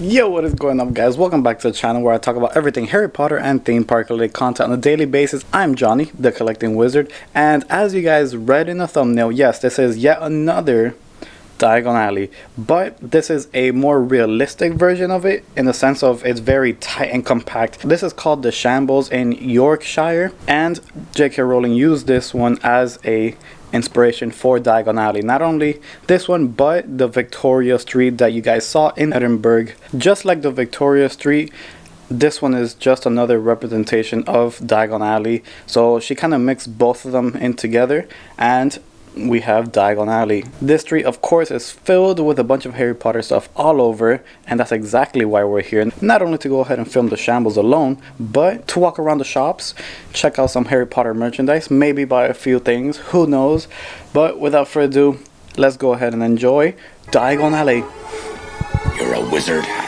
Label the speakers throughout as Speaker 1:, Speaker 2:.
Speaker 1: Yo, what is going on, guys? Welcome back to the channel where I talk about everything Harry Potter and theme park related content on a daily basis. I'm Johnny, the collecting wizard, and as you guys read in the thumbnail, yes, this is yet another Diagon Alley, but this is a more realistic version of it in the sense of it's very tight and compact. This is called The Shambles in Yorkshire, and J.K. Rowling used this one as a inspiration for Diagon Alley. Not only this one, but the Victoria Street that you guys saw in Edinburgh. Just like the Victoria Street, this one is just another representation of Diagon Alley. So she kind of mixed both of them in together, and we have Diagon Alley. This street, of course, is filled with a bunch of Harry Potter stuff all over, and that's exactly why we're here. Not only to go ahead and film the Shambles alone, but to walk around the shops, check out some Harry Potter merchandise, maybe buy a few things, who knows. But without further ado, let's go ahead and enjoy Diagon Alley.
Speaker 2: You're a wizard, Harry.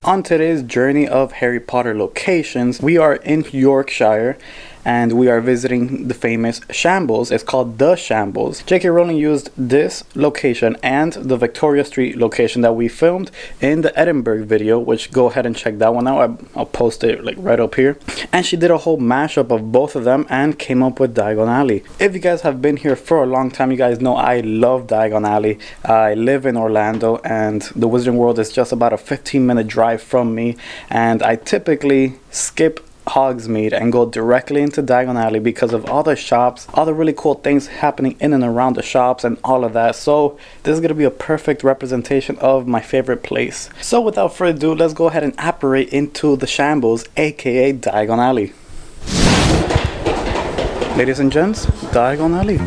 Speaker 1: On today's journey of Harry Potter locations, we are in Yorkshire and we are visiting the famous Shambles. It's called The Shambles. J.K. Rowling used this location and the Victoria Street location that we filmed in the Edinburgh video, which go ahead and check that one out. I'll post it like right up here. And she did a whole mashup of both of them and came up with Diagon Alley. If you guys have been here for a long time, you guys know I love Diagon Alley. I live in Orlando and the Wizarding World is just about a 15-minute drive from me, and I typically skip Hogsmeade and go directly into Diagon Alley because of all the shops, all the really cool things happening in and around the shops and all of that. So this is going to be a perfect representation of my favorite place. So without further ado, let's go ahead and apparate into the Shambles, aka Diagon Alley. Ladies and gents, Diagon Alley.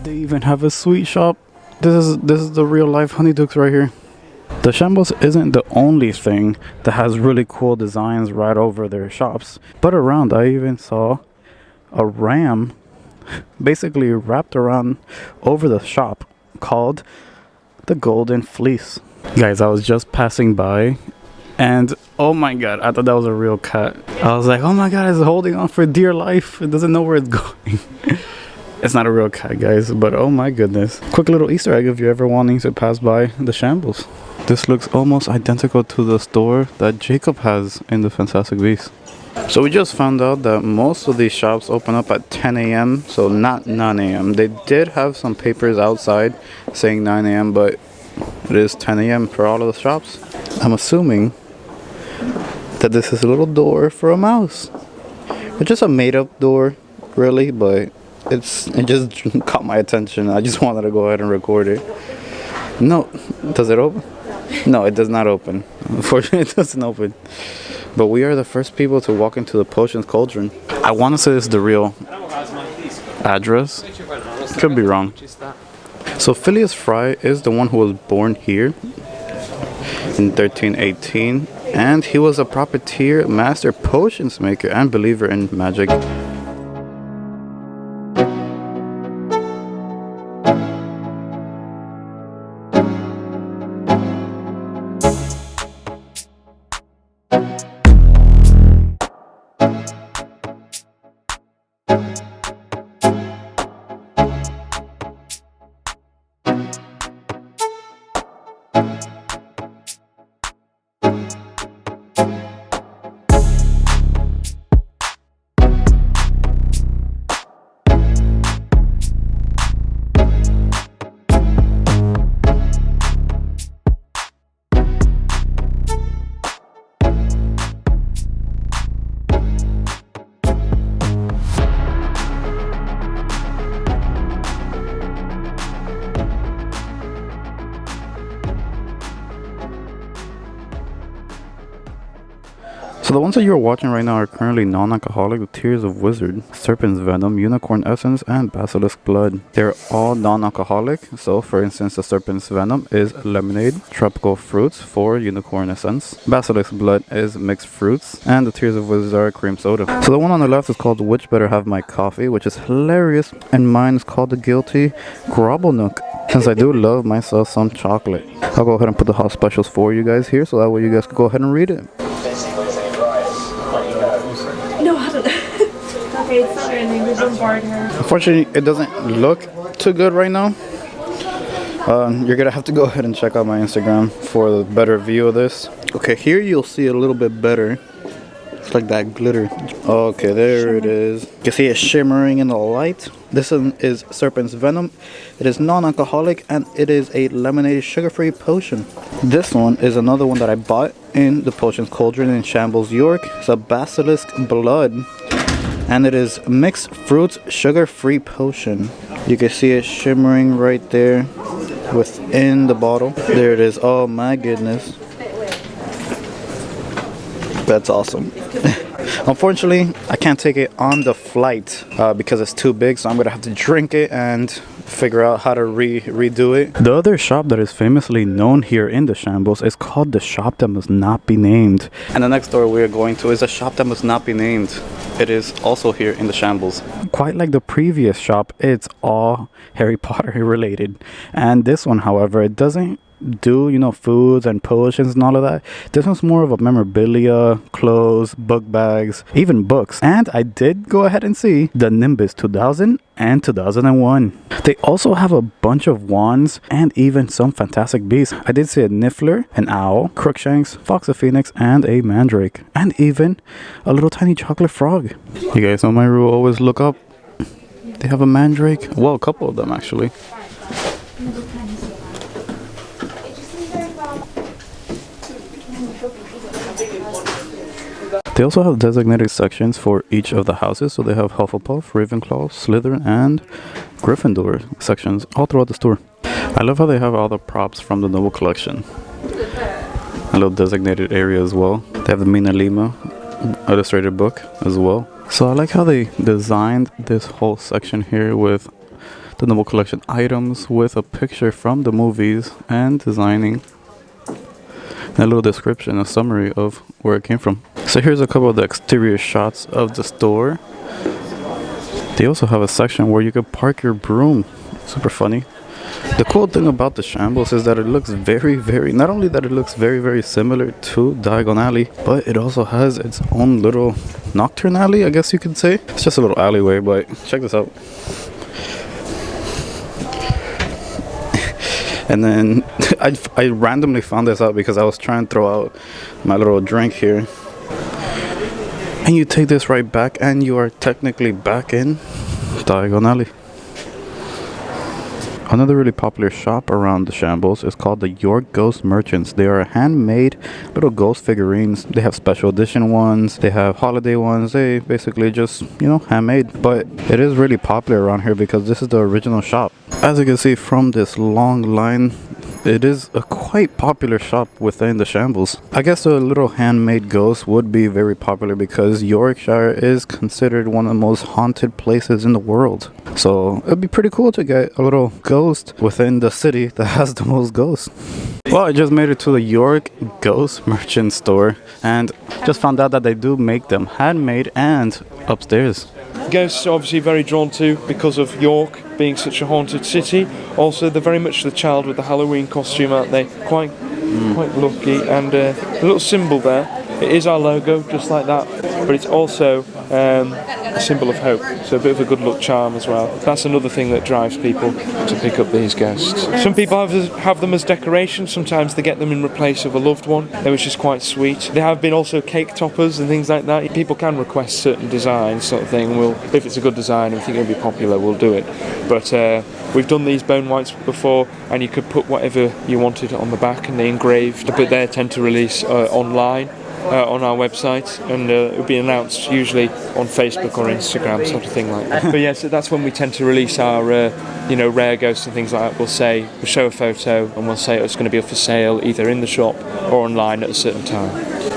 Speaker 1: They even have a sweet shop. This is the real life Honeydukes right here. The Shambles isn't the only thing that has really cool designs right over their shops, but around I even saw a ram basically wrapped around over the shop called the Golden Fleece. Guys, I was just passing by and oh my god, I thought that was a real cat. I was like, oh my god, it's holding on for dear life. It doesn't know where it's going. It's not a real cat, guys, but oh my goodness. Quick little Easter egg if you're ever wanting to pass by the Shambles. This looks almost identical to the store that Jacob has in the Fantastic Beasts. So we just found out that most of these shops open up at 10 a.m. so not 9 a.m. They did have some papers outside saying 9 a.m. but it is 10 a.m. for all of the shops. I'm assuming that this is a little door for a mouse. It's just a made-up door, really, but it just caught my attention. I just wanted to go ahead and record it. No, does it open? No, it does not open. Unfortunately, it doesn't open. But we are the first people to walk into the potions cauldron. I want to say this is the real address. Could be wrong. So Phileas Fry is the one who was born here in 1318, and he was a profiteer, master potions maker, and believer in magic. the ones that you're watching right now are currently non-alcoholic with Tears of Wizard, Serpent's Venom, Unicorn Essence, and Basilisk Blood. They're all non-alcoholic, so for instance the Serpent's Venom is lemonade, tropical fruits for Unicorn Essence, Basilisk Blood is mixed fruits, and the Tears of Wizard are cream soda. So the one on the left is called Which Better Have My Coffee, which is hilarious, and mine is called the Guilty Grobble Nook, since I do love myself some chocolate. I'll go ahead and put the hot specials for you guys here, so that way you guys can go ahead and read it.
Speaker 3: No, I haven't. Okay, it's not anything. There's one board here.
Speaker 1: Unfortunately, it doesn't look too good right now. You're gonna have to go ahead and check out my Instagram for a better view of this. Okay, here you'll see a little bit better. It's like that glitter. Okay, there it is. You can see it shimmering in the light. This one is Serpent's Venom. It is non-alcoholic and it is a lemonade sugar-free potion. This one is another one that I bought in the Potions Cauldron in Shambles, York. It's a Basilisk Blood and it is mixed fruits sugar-free potion. You can see it shimmering right there within the bottle. There it is. Oh my goodness. That's awesome. Unfortunately, I can't take it on the flight because it's too big, so I'm gonna have to drink it and figure out how to redo it. The other shop that is famously known here in the Shambles is called the Shop That Must Not Be Named. And the next door we are going to is a shop that must not be named. It is also here in the Shambles. Quite like the previous shop, it's all Harry Potter related. And this one, however, it doesn't do, you know, foods and potions and all of that. This one's more of a memorabilia, clothes, book bags, even books. And I did go ahead and see the Nimbus 2000 and 2001. They also have a bunch of wands and even some fantastic beasts. I did see a Niffler, an owl, Crookshanks, Fox of Phoenix, and a Mandrake, and even a little tiny chocolate frog. You guys know my rule, always look up. They have a Mandrake, well, a couple of them actually. They also have designated sections for each of the houses, so they have Hufflepuff, Ravenclaw, Slytherin, and Gryffindor sections all throughout the store. I love how they have all the props from the Noble Collection. A little designated area as well. They have the Mina Lima illustrated book as well. So I like how they designed this whole section here with the Noble Collection items with a picture from the movies and designing a little description, a summary of where it came from. So here's a couple of the exterior shots of the store. They also have a section where you could park your broom. Super funny. The cool thing about the Shambles is that it looks not only that it looks very similar to Diagon Alley, but it also has its own little nocturne alley, I guess you could say. It's just a little alleyway, but check this out. And then I randomly found this out because I was trying to throw out my little drink here. And you take this right back and you are technically back in Diagon Alley. Another really popular shop around the Shambles is called the York Ghost Merchants. They are handmade little ghost figurines. They have special edition ones, they have holiday ones, they basically just, you know, handmade. But it is really popular around here because this is the original shop. As you can see from this long line, it is a quite popular shop within the Shambles. I guess the little handmade ghosts would be very popular because Yorkshire is considered one of the most haunted places in the world. So it'd be pretty cool to get a little ghost within the city that has the most ghosts. Well, I just made it to the York Ghost Merchant store and just found out that they do make them handmade and upstairs.
Speaker 4: Ghosts are obviously very drawn to because of York being such a haunted city. Also, they're very much the child with the Halloween costume, aren't they? Quite lucky. And a little symbol there. It is our logo, just like that. But it's also a symbol of hope. So a bit of a good luck charm as well. That's another thing that drives people to pick up these ghosts. Some people have them as decoration. Sometimes they get them in replace of a loved one, which is quite sweet. There have been also cake toppers and things like that. People can request certain designs, sort of thing. If it's a good design and we think it'll be popular, we'll do it. But we've done these bone whites before, and you could put whatever you wanted on the back, and they engraved. But they tend to release online. On our website, and it will be announced usually on Facebook or Instagram, sort of thing like that. But yes, that's when we tend to release our you know, rare ghosts and things like that, we'll show a photo and we'll say it's going to be up for sale either in the shop or online at a certain time.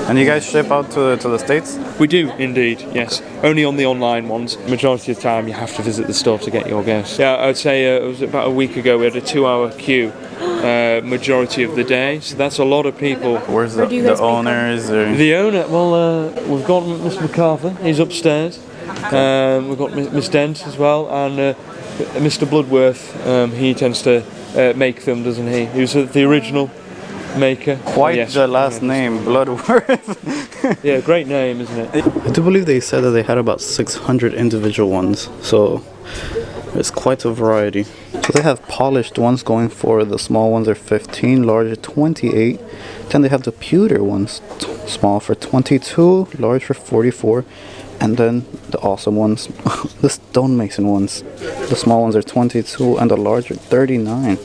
Speaker 1: And you guys ship out to the States?
Speaker 4: We do indeed, yes. Only on the online ones. Majority of the time you have to visit the store to get your ghost. Yeah, I'd say it was about a week ago we had a 2-hour queue. Majority of the day, so that's a lot of people.
Speaker 1: Where's the owners? Or?
Speaker 4: The owner, well, we've got Mr. MacArthur, he's upstairs. We've got Miss Dent as well, and Mr. Bloodworth, he tends to make them, doesn't he? He was the original maker.
Speaker 1: Quite
Speaker 4: yes,
Speaker 1: the last name, Bloodworth.
Speaker 4: Yeah, great name, isn't it?
Speaker 1: I do believe they said that they had about 600 individual ones, so there's quite a variety. So they have polished ones going for the small ones are 15, large are 28. Then they have the pewter ones, small for 22, large for 44. And then the awesome ones, the stonemason ones. The small ones are 22 and the large are 39.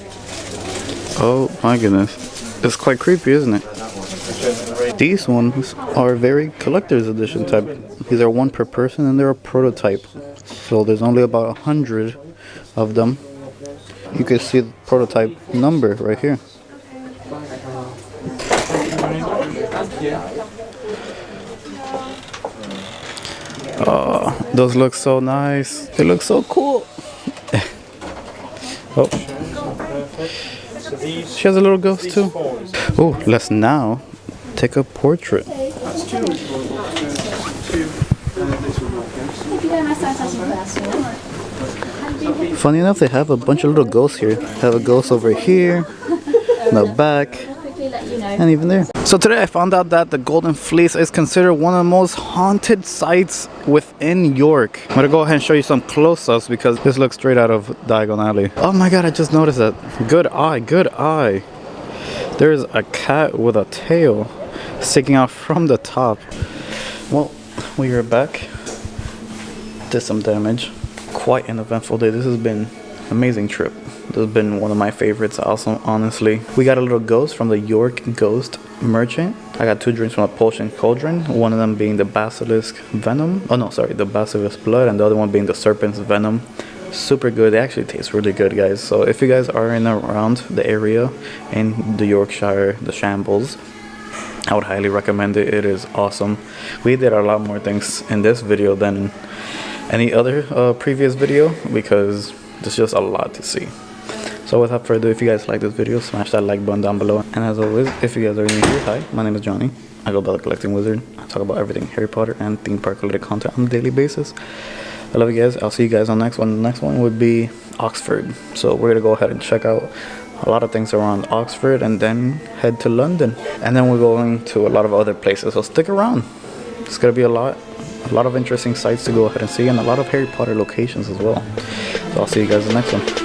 Speaker 1: Oh my goodness. It's quite creepy, isn't it? These ones are very collector's edition type. These are one per person and they're a prototype. So there's only about 100 of them. You can see the prototype number right here. Oh, those look so nice. They look so cool. Oh. She has a little ghost too. Oh, let's now take a portrait. Funny enough, they have a bunch of little ghosts here. They have a ghost over here, in the back, and even there. So today I found out that the Golden Fleece is considered one of the most haunted sites within York. I'm gonna go ahead and show you some close-ups because this looks straight out of Diagon Alley. Oh my god, I just noticed that. Good eye, good eye. There's a cat with a tail sticking out from the top. Well, we are back. Did some damage. Quite an eventful day. This has been an amazing trip. This has been one of my favorites also, honestly. We got a little ghost from the York Ghost Merchant. I got 2 drinks from a potion cauldron, one of them being the basilisk venom. Oh no, sorry, the basilisk blood, and the other one being the serpent's venom. Super good. They actually taste really good, guys. So if you guys are in and around the area in the Yorkshire The Shambles, I would highly recommend it. It is awesome. We did a lot more things in this video than any other previous video because there's just a lot to see. So without further ado, if you guys like this video, smash that like button down below. And as always, if you guys are new here, hi, my name is Johnny. I go by the Collecting Wizard. I talk about everything Harry Potter and theme park related content on a daily basis. I love you guys. I'll see you guys on the next one. The next one would be Oxford. So we're gonna go ahead and check out a lot of things around Oxford and then head to London. And then we're going to a lot of other places. So stick around. It's gonna be a lot of interesting sites to go ahead and see and a lot of Harry Potter locations as well. So I'll see you guys in the next one.